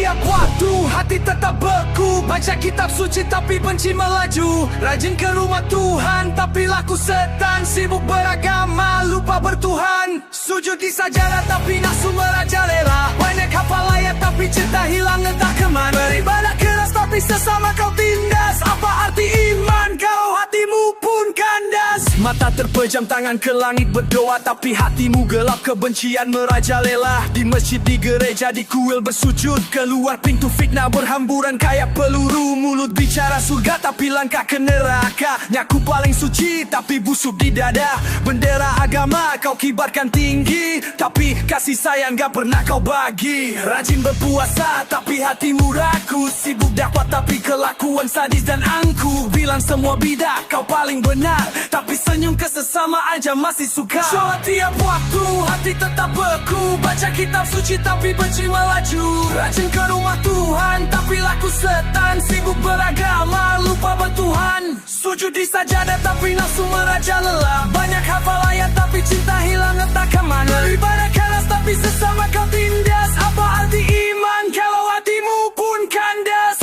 tiap waktu, hati tetap beku. Baca kitab suci tapi benci melaju. Rajin ke rumah Tuhan tapi laku setan. Sibuk beragama, lupa bertuhan. Sujud di sajadah tapi nafsu merajalela. Banyak hafal ayat tapi cinta hilang entah kemana. Beribadah keras tapi sesama kau tindas. Apa arti iman kalau hatimu pun kandas? Mata terpejam, tangan ke langit berdoa tapi hatimu gelap, kebencian merajalela. Di masjid, di gereja, di kuil bersujud. Keluar pintu fitnah berhamburan kayak peluru. Mulut bicara surga tapi langkah ke neraka. Ngaku paling suci tapi busuk di dada. Bendera agama kau kibarkan tinggi tapi kasih sayang gak pernah kau bagi. Rajin berpuasa tapi hatimu rakus. Sibuk dakwah tapi kelakuan sadis dan angkuh. Bilang semua bidah kau paling benar tapi senyum ke sesama aja masih suka. Sholat tiap waktu, hati tetap beku. Baca kitab suci tapi benci melaju. Rajin ke rumah Tuhan tapi laku setan. Sibuk beragama, lupa bertuhan. Sujud di sajadah tapi nafsu merajalela. Banyak hafal ayat tapi cinta hilang entah kemana. Beribadah keras tapi sesama kau tindas. Apa arti iman kalau hatimu pun kandas?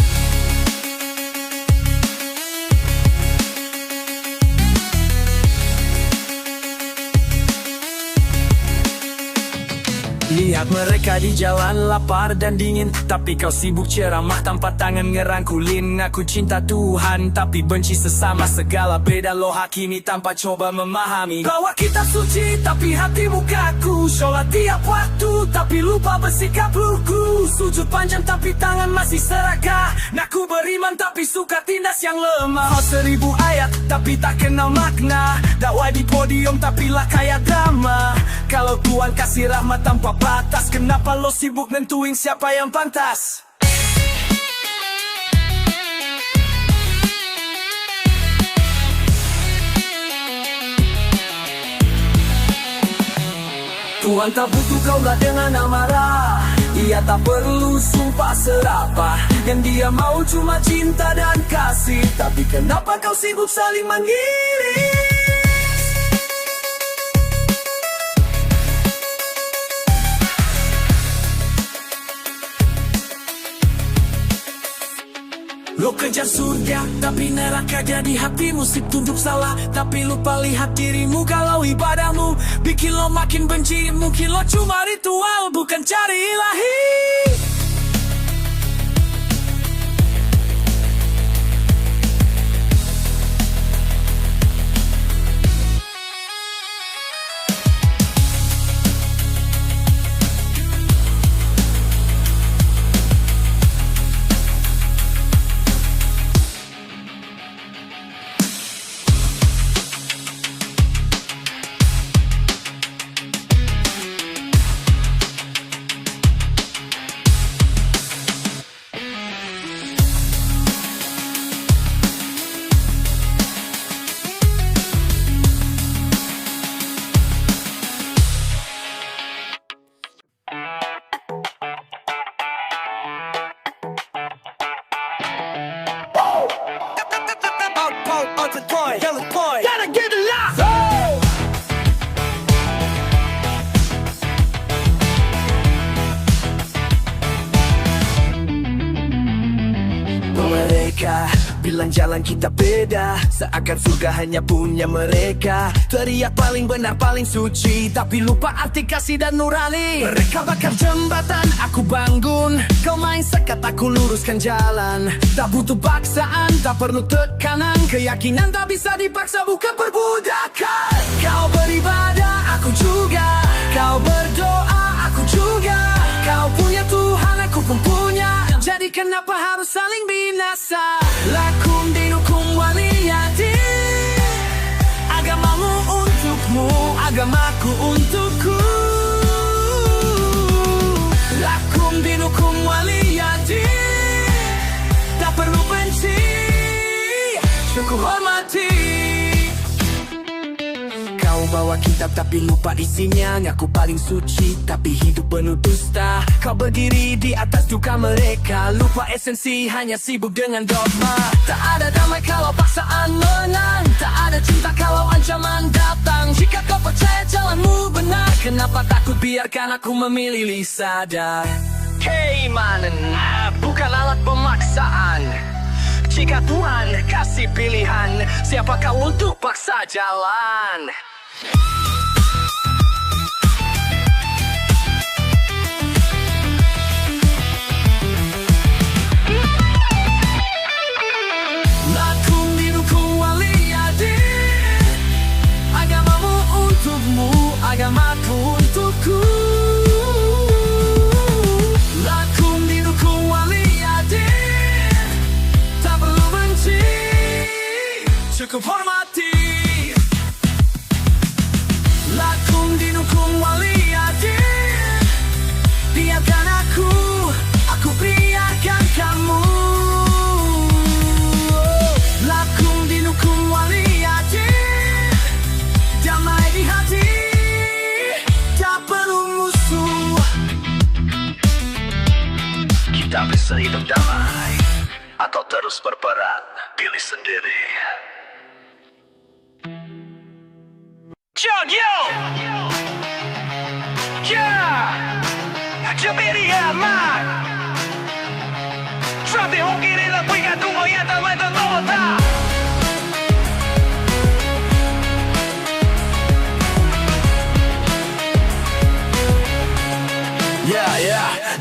Lihat mereka di jalan lapar dan dingin, tapi kau sibuk ceramah tanpa tangan ngerangkulin. Aku cinta Tuhan tapi benci sesama. Segala beda lo hakimi tanpa coba memahami. Bawa kitab suci tapi hatimu kaku. Sholat tiap waktu tapi lupa bersikap lugu. Sujud panjang tapi tangan masih serakah. Ngaku beriman tapi suka tindas yang lemah. 1000 ayat tapi tak kenal makna. Dakwah di podium tapi lah kayak drama. Kalau Tuhan kasih rahmat tanpa batas, kenapa lo sibuk nentuin siapa yang pantas? Tuhan tak butuh kaulah dengan amarah. Ia tak perlu sumpah serapah. Yang dia mau cuma cinta dan kasih. Tapi kenapa kau sibuk saling mengiring? Lo kejar surga, tapi neraka jadi hatimu. Sip tunduk salah, tapi lupa lihat dirimu. Kalau ibadahmu bikin lo makin benci, mungkin lo cuma ritual, bukan cari ilahi. Gotta get it locked. Mereka bilang jalan kita beda, seakan surga hanya punya mereka. Teriak paling benar, paling suci, tapi lupa arti kasih dan nurani. Mereka bakar jembatan, aku bangun. Kau main sekat, aku luruskan jalan. Tak butuh paksaan, tak perlu tekanan. Keyakinan tak bisa dipaksa, bukan perbudakan. Kau beribadah, aku juga. Kau berdoa, aku juga. Kau punya Tuhan, aku pun punya. Jadi kenapa harus saling binasa? Lakum dinukum waliyadin. Agamamu untukmu, agamaku untukku. Lakum dinukum waliyadin. Tak perlu benci, syukur hormati. Kau bawa kitab tapi lupa isinya. Ngaku paling suci tapi hidup penuh dusta. Kau berdiri di atas duka mereka. Lupa esensi, hanya sibuk dengan dogma. Tak ada damai kalau paksaan menang. Tak ada cinta kalau ancaman datang. Jika kau percaya jalanmu benar, kenapa takut biarkan aku memilih sadar? keimanan, bukan alat pemaksaan. Jika Tuhan kasih pilihan, siapa kau untuk paksa jalan? Lakum dinukum waliyadin. Agamamu untukmu, agamaku untukku. Lakum dinukum waliyadin. Tak perlu benci, cukup hormati. Lakum dinukum waliyadin. Biarkan aku biarkan kamu. Lakum dinukum waliyadin. Damai di hati, tak perlu musuh. Kita bisa hidup damai atau terus berperang, pilih sendiri. John, yo! Yeah! Jabiri amat! Trump di hoki nila, puika tungo yata may talota!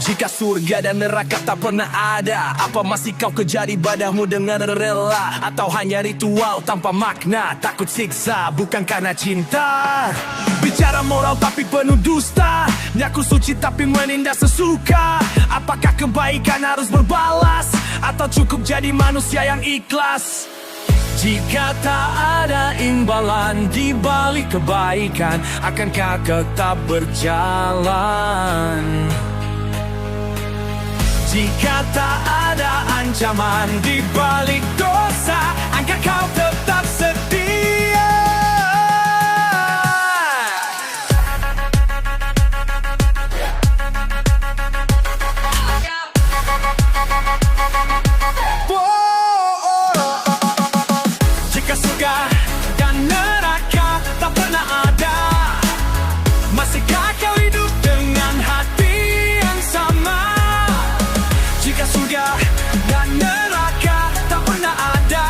Jika surga dan neraka tak pernah ada, apa masih kau kejar ibadahmu dengan rela? Atau hanya ritual tanpa makna, takut siksa bukan karena cinta? Bicara moral tapi penuh dusta, mengaku suci tapi menindas sesuka. Apakah kebaikan harus berbalas, atau cukup jadi manusia yang ikhlas? Jika tak ada imbalan di balik kebaikan, akankah tetap berjalan? Jika tak ada ancaman di balik dosa, angka kau tetap setia. Jika surga dan neraka tak pernah ada, masihkah kau hidup dengan hati yang sama? Jika surga dan neraka tak pernah ada,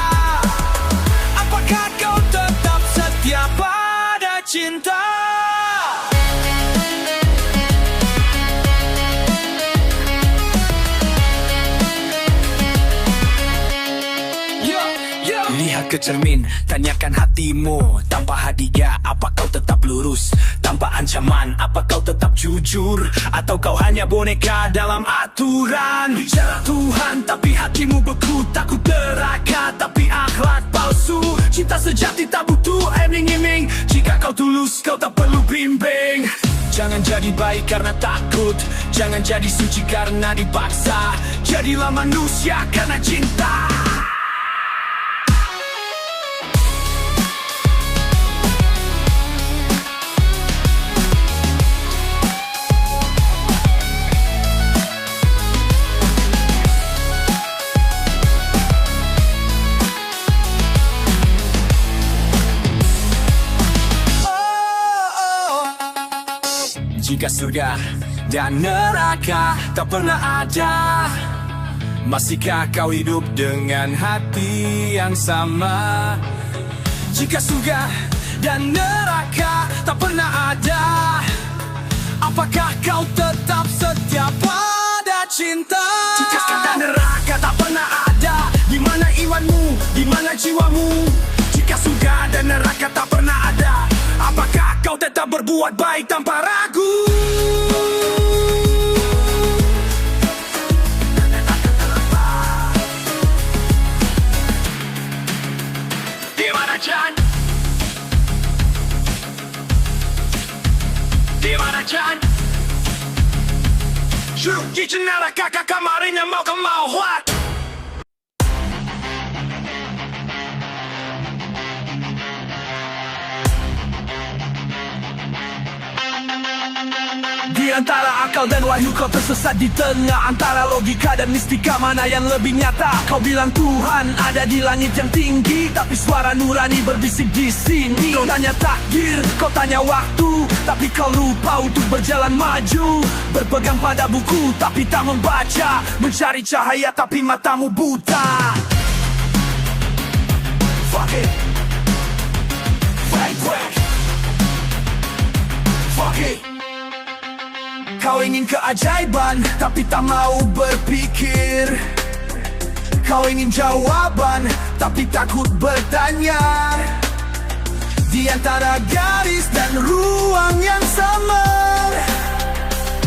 apakah kau tetap setia pada cinta? Lihat ke cermin, tanyakan hatimu. Tanpa hadiah, apa kau tetap lurus? Tanpa ancaman, apa kau tetap jujur? Atau kau hanya boneka dalam aturan? Bicara Tuhan, tapi hatimu beku. Takut neraka, tapi akhlak palsu. Cinta sejati tak butuh iming-iming. Jika kau tulus, kau tak perlu bimbing. Jangan jadi baik karena takut, jangan jadi suci karena dipaksa. Jadilah manusia karena cinta. Jika surga dan neraka tak pernah ada, masihkah kau hidup dengan hati yang sama? Jika surga dan neraka tak pernah ada, apakah kau tetap setia pada cinta? Jika surga dan neraka tak pernah ada, di mana imanmu, di mana jiwamu? Jika surga dan neraka tak pernah ada, apakah kau tetap berbuat baik tanpa ragu? Di mana Jan? Di mana Jan? Suruh di neraka kamarinnya mau kemauan. Di Di antara akal dan wahyu kau tersesat di tengah. Antara logika dan mistika mana yang lebih nyata? Kau bilang Tuhan ada di langit yang tinggi, tapi suara nurani berbisik di sini. Kau tanya takdir, kau tanya waktu, tapi kau lupa untuk berjalan maju. Berpegang pada buku tapi tak membaca, mencari cahaya tapi matamu buta. Fuck it. Fuck it. Kau ingin keajaiban tapi tak mau berpikir. Kau ingin jawaban tapi takut bertanya. Di antara garis dan ruang yang samar,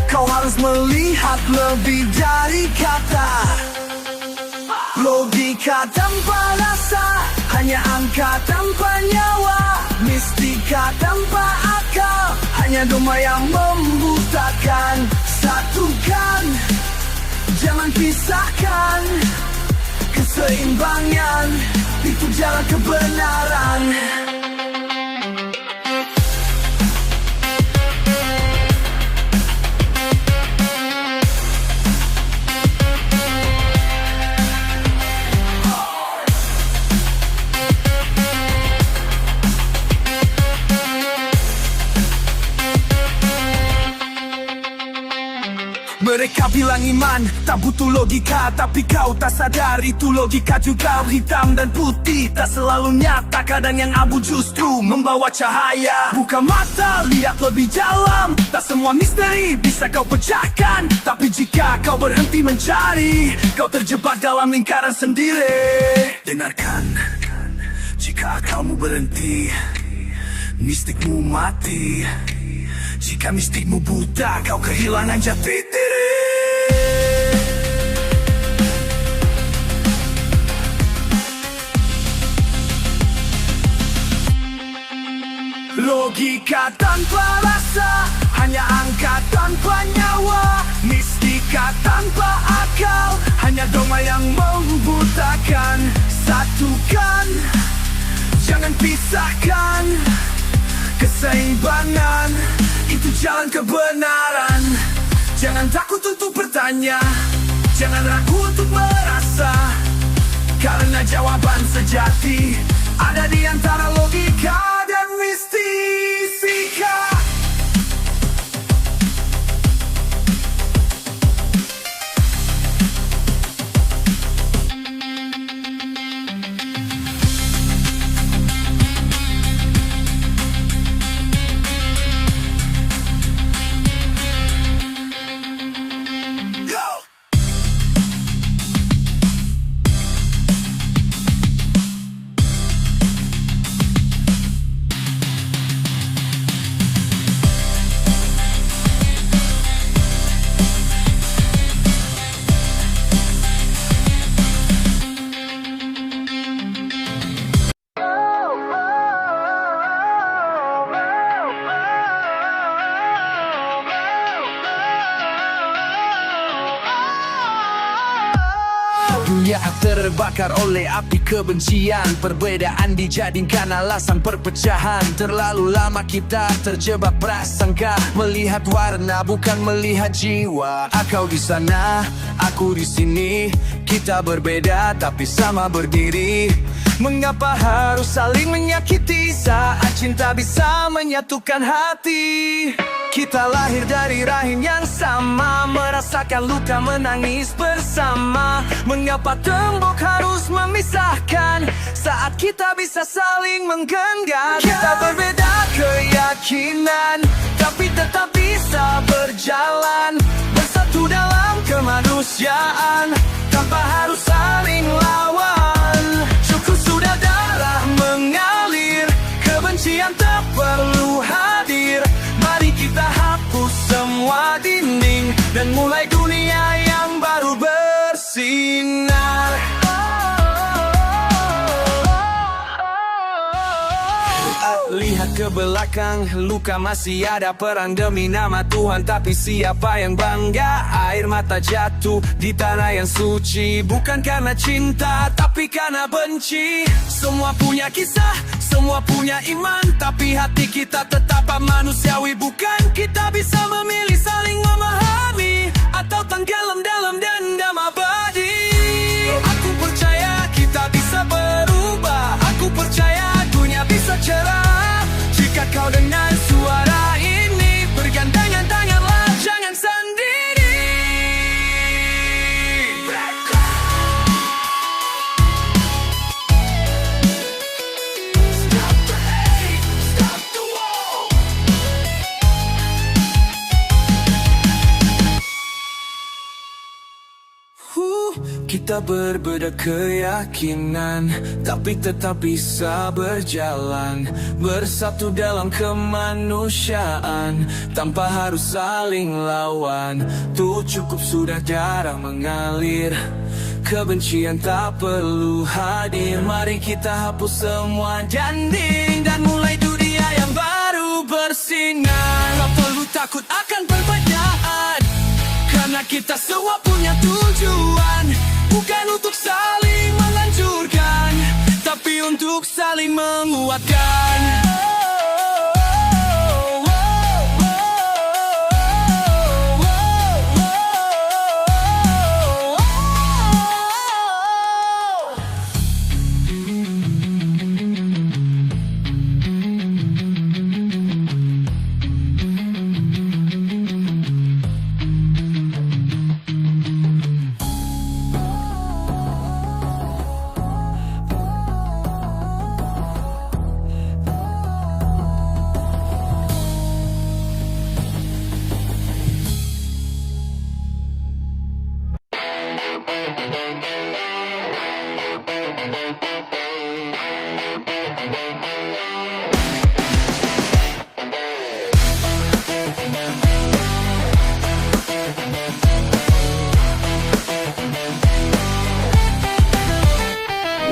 kau harus melihat lebih dari kata. Logika tanpa rasa, hanya angka tanpa nyawa. Mistika tanpa akal, hanya doma yang membutakan. Satukan, jangan pisahkan. Keseimbangan, itu jalan kebenaran. Mereka bilang iman tak butuh logika, tapi kau tak sadar itu logika juga. Hitam dan putih tak selalu nyata, kadang yang abu justru membawa cahaya. Buka mata, lihat lebih dalam, tak semua misteri bisa kau pecahkan. Tapi jika kau berhenti mencari, kau terjebak dalam lingkaran sendiri. Dengarkan, jika akalmu berhenti, mistikmu mati. Jika mistikmu buta, kau kehilangan jati diri. Logika tanpa rasa, hanya angka tanpa nyawa. Mistika tanpa akal, hanya doma yang membutakan. Satukan, jangan pisahkan. Keseimbangan, itu jalan kebenaran. Jangan takut untuk bertanya, jangan ragu untuk merasa, karena jawaban sejati ada di antara logika dan mistika. Dunia terbakar oleh api kebencian. Perbedaan dijadikan alasan perpecahan. Terlalu lama kita terjebak prasangka, melihat warna bukan melihat jiwa. Kau di sana, aku di sini. Kita berbeda tapi sama berdiri. Mengapa harus saling menyakiti saat cinta bisa menyatukan hati? Kita lahir dari rahim yang sama, merasakan luka menangis bersama. Mengapa tembok harus memisahkan saat kita bisa saling menggenggam? Kita berbeda keyakinan, tapi tetap bisa berjalan bersatu dalam kemanusiaan, tanpa harus saling lawan. Cukup sudah darah mengalir, kebencian tak perlu hadir. Mari kita hapus semua dinding dan mulai dunia yang baru bersinar. Lihat ke belakang, luka masih ada, perang demi nama Tuhan. Tapi siapa yang bangga? Air mata jatuh di tanah yang suci, bukan karena cinta, tapi karena benci. Semua punya kisah, semua punya iman, tapi hati kita tetap manusiawi. Bukan kita bisa memilih saling memahami, atau tenggelam dalam dendam abadi. Aku percaya kita bisa berubah, aku percaya dunia bisa cerah. Jika kau dengar suara ini, bergandengan tanganlah, jangan sendiri. Stop the hate, stop the war. Kita berbeda keyakinan, tapi tetap bisa berjalan bersatu dalam kemanusiaan, tanpa harus saling lawan. Tuh cukup sudah darah mengalir, kebencian tak perlu hadir. Mari kita hapus semua dinding dan mulai dunia yang baru bersinar. Tak perlu takut akan perbedaan, karena kita semua punya tujuan. Bukan untuk saling menghancurkan, tapi untuk saling menguatkan.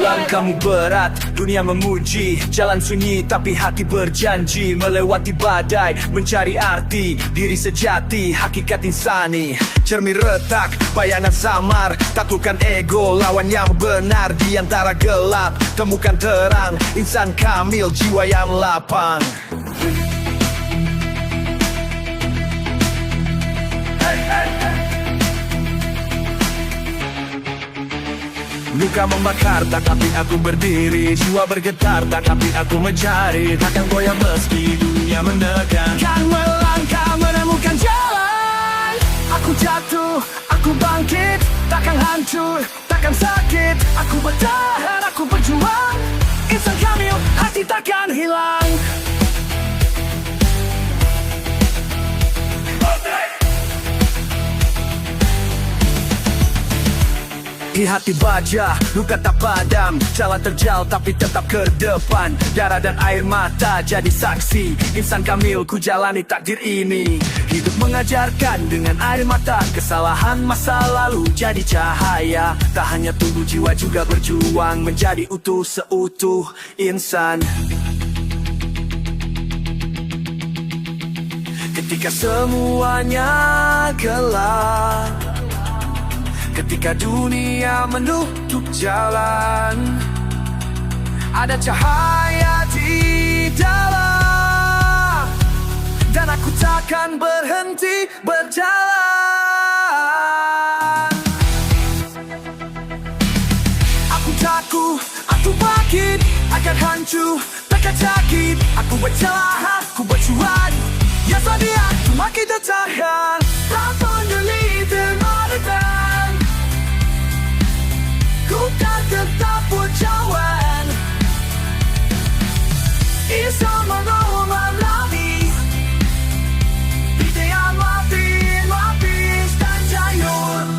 Langkahmu berat, dunia memuji, jalan sunyi tapi hati berjanji. Melewati badai, mencari arti, diri sejati, hakikat insani. Cermin retak, bayangan samar, taklukkan ego, lawan yang benar. Di antara gelap, temukan terang, insan kamil, jiwa yang lapang. Luka membakar, tetapi aku berdiri. Jiwa bergetar, tetapi aku mencari. Takkan goyah meski dunia menekan. Kan melangkah menemukan jalan. Aku jatuh, aku bangkit. Takkan hancur, takkan sakit. Aku bertahan, aku berjuang. Insan kamil, hati takkan hilang. Di hati baja, luka tak padam. Jalan terjal tapi tetap ke depan. Darah dan air mata jadi saksi. Insan kamil ku jalani takdir ini. Hidup mengajarkan dengan air mata. Kesalahan masa lalu jadi cahaya. Tak hanya tubuh jiwa juga berjuang menjadi utuh seutuh insan. Ketika semuanya gelap, ketika dunia menutup jalan, ada cahaya di dalam, dan aku takkan berhenti berjalan. Aku takut, aku bangkit, akan hancur, takkan sakit. Aku berjalan, aku berjuang, ya sadia, cuma kita tahan. Tak peduli dermawan, ku tak tetap berjalan. Isa menolak lagi, ideal lapis dan jayur.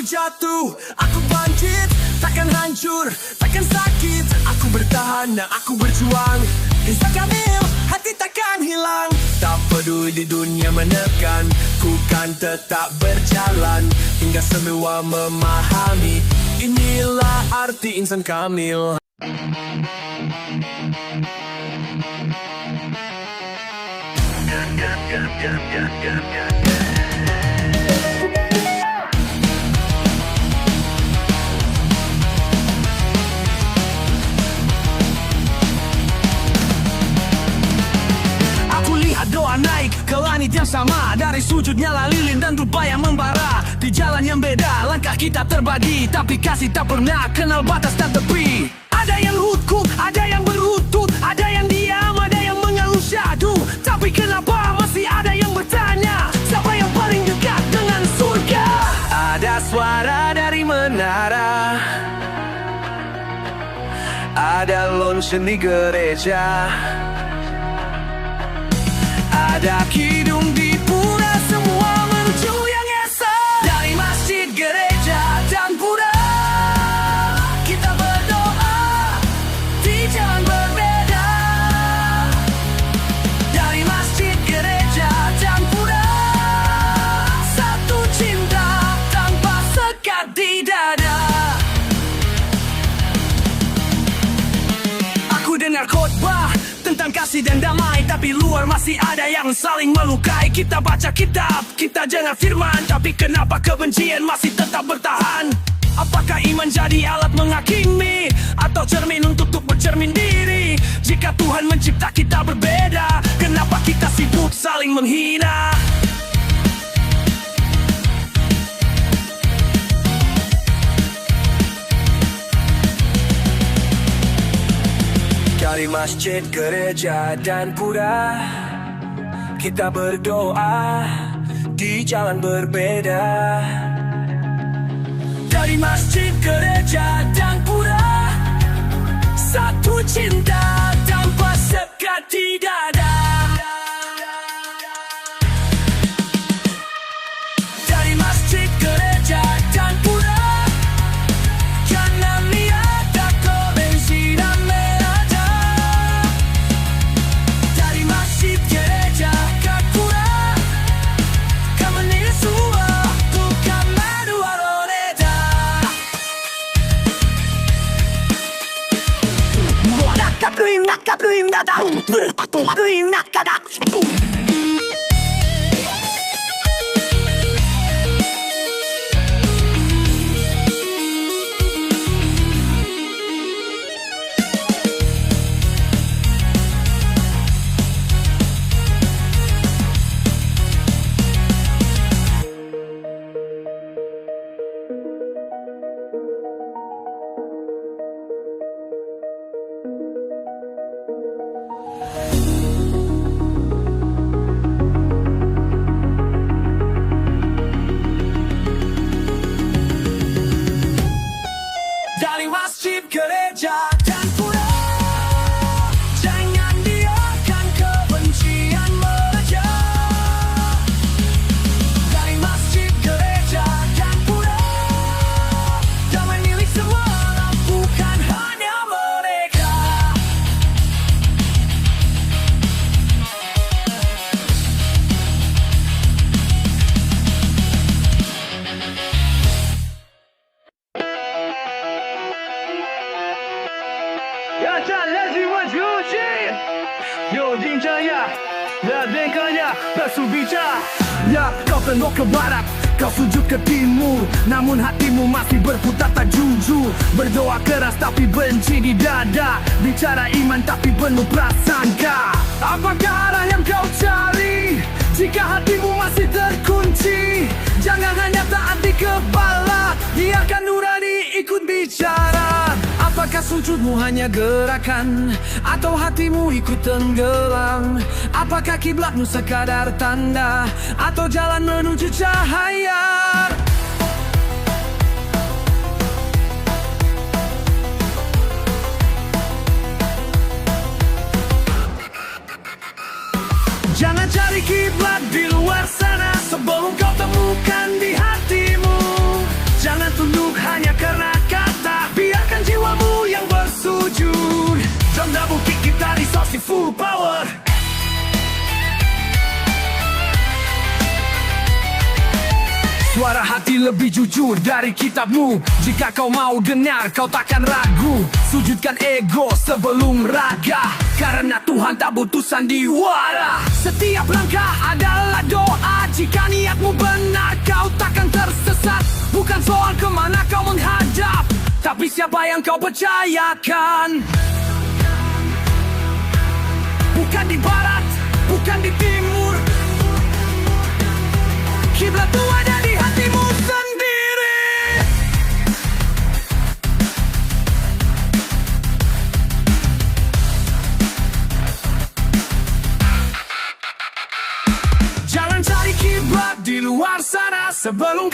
jatuh, aku bangkit. Takkan hancur, takkan sakit. Aku bertahan dan aku berjuang. Kisah Kamil, hati takkan hilang. Tak peduli di dunia menekan, ku kan tetap berjalan hingga semua memahami. Inilah arti insan Kamil. Aku lihat doa naik ke langit yang sama, dari sujud nyala lilin dan dupa yang membara. Di jalan yang beda, langkah kita terbagi, tapi kasih tak pernah kenal batas dan tepi. Ada yang hukuk, ada yang berlutut, ada yang diam, ada yang mengeluh syahdu. Tapi kenapa masih ada yang bertanya, siapa yang paling dekat dengan surga? Ada suara dari menara, ada lonceng di gereja, ada kidung di pura, semua menuju yang esa. Dari masjid, gereja, dan pura, kita berdoa di jalan berbeda. Dari masjid, gereja, dan pura, satu cinta tanpa sekat di dada. Aku dengar khotbah tentang kasih dan damai, tapi luar masih ada yang saling melukai. Kita baca kitab, kita dengar firman, tapi kenapa kebencian masih tetap bertahan? Apakah iman jadi alat menghakimi, atau cermin untuk bercermin diri? Jika Tuhan mencipta kita berbeda, kenapa kita sibuk saling menghina? Dari masjid, gereja, dan pura, kita berdoa di jalan berbeda. Dari masjid, gereja, dan pura, satu cinta tanpa sekat di dada. Dari masjid, gereja, dan pura, jangan lihat aku bensin dan merada. Dari masjid, gereja, dan pura, kami ini semua bukan madu aroneda. Dari masjid, gereja, dan pura, jangan biarkan kebencian merajai. Dari masjid, gereja, dan pura, damai milik semua, bukan hanya mereka. Ya lezi wajuji, yo dinjaya, ya dengkanya bersubica. Ya kau tengok ke barat, kau sujud ke timur, namun hatimu masih berputar tak jujur. Berdoa keras tapi benci di dada, bicara iman tapi penuh prasangka. Apakah arah yang kau cari? Jika hatimu masih terkunci, jangan hanya taati kepala, biarkan nurani ikut bicara. Apakah sujudmu hanya gerakan, atau hatimu ikut tenggelam? Apakah kiblatmu sekadar tanda, atau jalan menuju cahaya? Jangan cari kiblat di luar sana sebelum kau temukan di hatimu. Jangan pasti full power. Suara hati lebih jujur dari kitabmu. Jika kau mau dengar, kau takkan ragu. Sujudkan ego sebelum raga, karena Tuhan tak butuh sandiwara. Setiap langkah adalah doa. Jika niatmu benar, kau takkan tersesat. Bukan soal kemana kau menghadap, tapi siapa yang kau percayakan. Bukan di barat, bukan di timur, kiblat itu ada di hatimu sendiri. Jangan cari kiblat di luar sana sebelum